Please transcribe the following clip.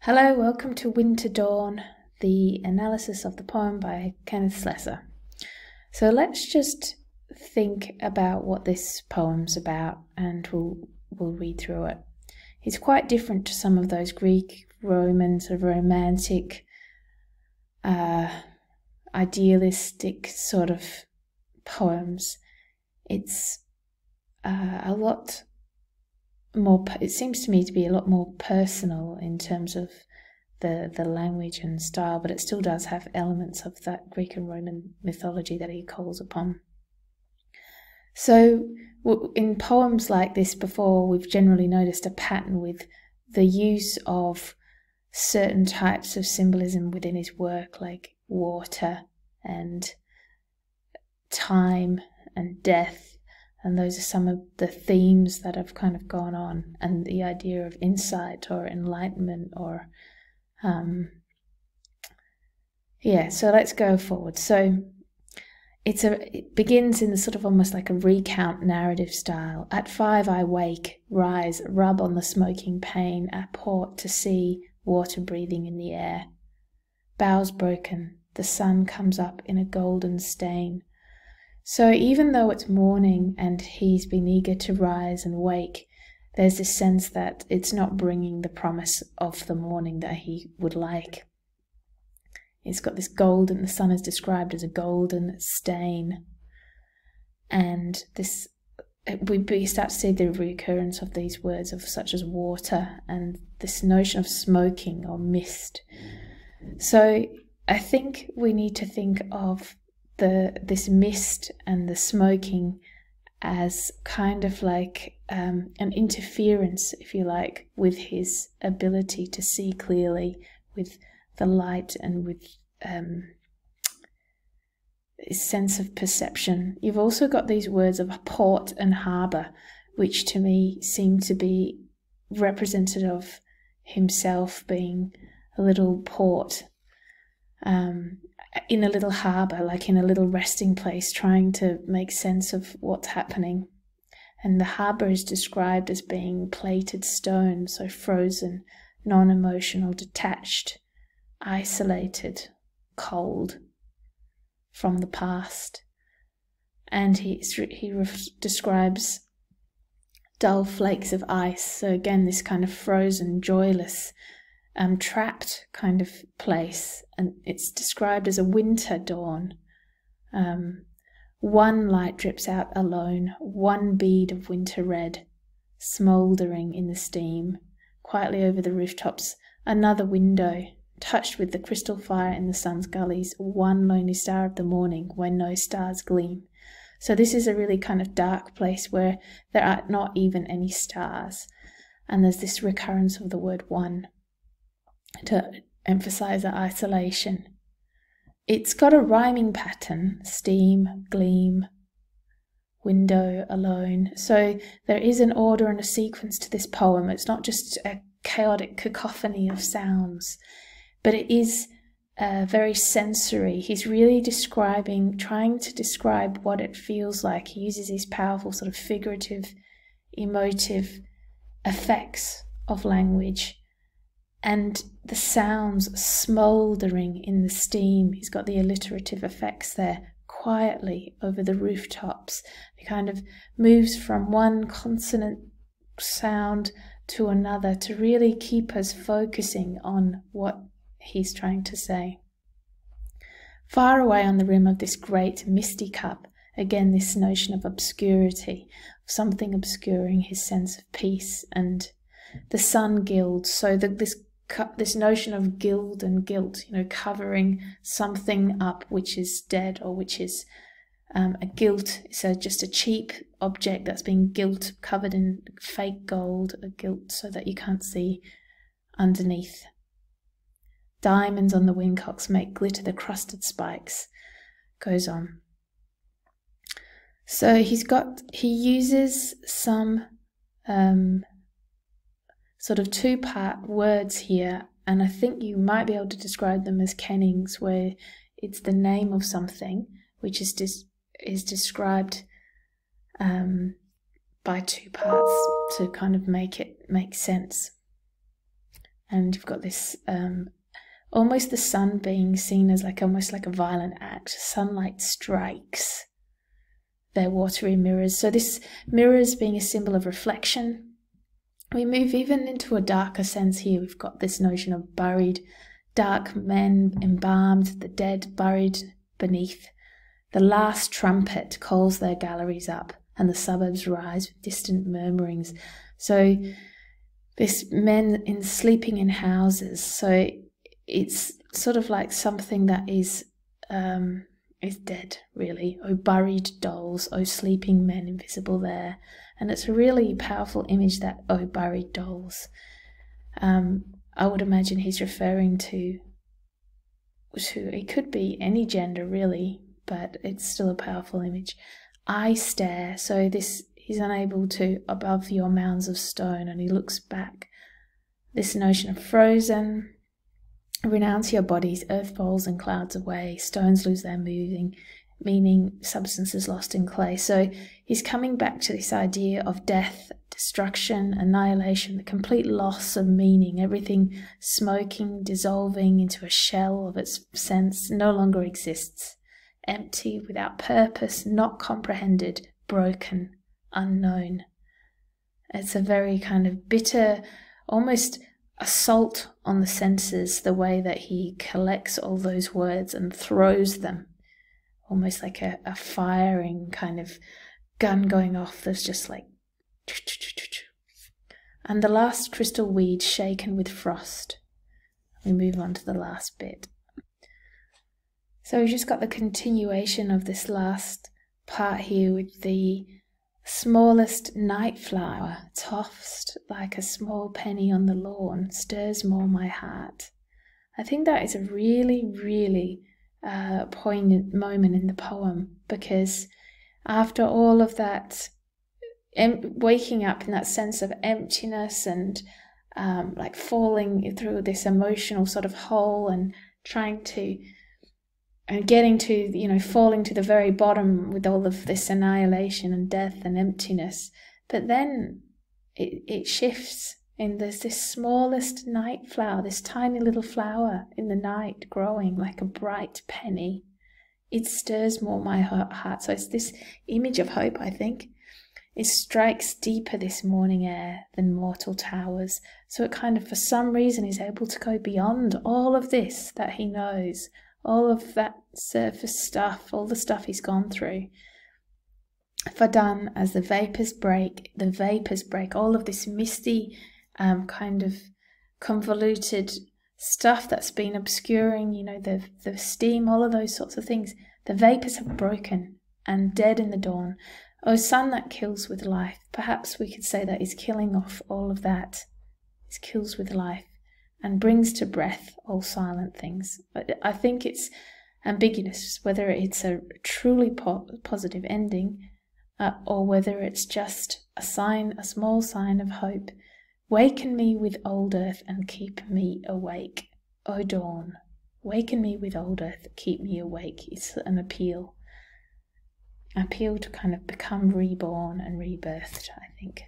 Hello, welcome to Winter Dawn, the analysis of the poem by Kenneth Slessor. So let's just think about what this poem's about, and we'll read through it. It's quite different to some of those Greek, Roman, sort of romantic, idealistic sort of poems. It's a lot more, it seems to me to be a lot more personal in terms of the language and style, but it still does have elements of that Greek and Roman mythology that he calls upon. So in poems like this before, we've generally noticed a pattern with the use of certain types of symbolism within his work, like water and time and death. And those are some of the themes that have kind of gone on, and the idea of insight or enlightenment or, so let's go forward. So it begins in the sort of almost like a recount narrative style. At 5 I wake, rise, rub on the smoking pane, at port to sea, water breathing in the air. Bows broken, the sun comes up in a golden stain. So even though it's morning and he's been eager to rise and wake, there's this sense that it's not bringing the promise of the morning that he would like. It's got this golden, the sun is described as a golden stain. And this, we start to see the recurrence of these words of such as water and this notion of smoking or mist. So I think we need to think of this mist and the smoking as kind of like an interference, if you like, with his ability to see clearly, with the light and with his sense of perception. You've also got these words of port and harbour, which to me seem to be representative of himself being a little port, in a little harbour, like in a little resting place, trying to make sense of what's happening. And the harbour is described as being plated stone, so frozen, non-emotional, detached, isolated, cold from the past. And he describes dull flakes of ice, so again this kind of frozen, joyless, trapped kind of place, and it's described as a winter dawn. One light drips out alone, one bead of winter red, smouldering in the steam. Quietly over the rooftops, another window, touched with the crystal fire in the sun's gullies, one lonely star of the morning when no stars gleam. So this is a really kind of dark place where there are not even any stars, and there's this recurrence of the word one to emphasize that isolation. It's got a rhyming pattern: steam, gleam, window, alone. So there is an order and a sequence to this poem. It's not just a chaotic cacophony of sounds, but it is very sensory. He's really trying to describe what it feels like. He uses these powerful sort of figurative, emotive effects of language. And the sounds smouldering in the steam. He's got the alliterative effects there, quietly over the rooftops. He kind of moves from one consonant sound to another to really keep us focusing on what he's trying to say. Far away on the rim of this great misty cup, again this notion of obscurity, something obscuring his sense of peace, and the sun gilds, so that this notion of gild and guilt, covering something up which is dead, or which is a gilt, so just a cheap object that's been gilt, covered in fake gold, a gilt so that you can't see underneath. Diamonds on the wingcocks make glitter the crusted spikes. Goes on. So he uses some sort of two-part words here, and I think you might be able to describe them as kennings, where it's the name of something which is described by two parts to kind of make sense. and you've got this almost the sun being seen as almost like a violent act. Sunlight strikes their watery mirrors. So this mirrors being a symbol of reflection. We move even into a darker sense here. We've got this notion of buried, dark men embalmed, the dead buried beneath. The last trumpet calls their galleries up, and the suburbs rise with distant murmurings. So this men sleeping in houses. So it's sort of like something that is dead, really. Oh, buried dolls, oh, sleeping men invisible there. And it's a really powerful image, that oh, buried dolls. I would imagine he's referring to it could be any gender, really, but it's still a powerful image. I stare, so this, he's unable to above your mounds of stone, and he looks back. This notion of frozen. Renounce your bodies, earth falls and clouds away, stones lose their moving, meaning substances lost in clay. So he's coming back to this idea of death, destruction, annihilation, the complete loss of meaning, everything smoking, dissolving into a shell of its sense, no longer exists. Empty, without purpose, not comprehended, broken, unknown. It's a very kind of bitter, almost assault on the senses, the way that he collects all those words and throws them, almost like a firing kind of gun going off. There's just like, and the last crystal weed shaken with frost. We move on to the last bit. So we've just got the continuation of this last part here with the smallest night flower, tossed like a small penny on the lawn, stirs more my heart. I think that is a really, really poignant moment in the poem, because after all of that, waking up in that sense of emptiness and like falling through this emotional sort of hole and trying to and getting to, you know, falling to the very bottom with all of this annihilation and death and emptiness. But then it shifts, and there's this smallest night flower, this tiny little flower in the night growing like a bright penny. It stirs more my heart. So it's this image of hope, I think. It strikes deeper this morning air than mortal towers. So it kind of, for some reason, is able to go beyond all of this that he knows, all of that surface stuff, all the stuff he's gone through. For done, as the vapours break, all of this misty, kind of convoluted stuff that's been obscuring, you know, the steam, all of those sorts of things. The vapours have broken, and dead in the dawn. O sun that kills with life, perhaps we could say that is killing off all of that. It kills with life and brings to breath all silent things. But I think it's ambiguous whether it's a truly positive ending or whether it's just a sign, a small sign of hope. Waken me with old earth and keep me awake. O dawn, waken me with old earth, keep me awake. It's an appeal to kind of become reborn and rebirthed, I think.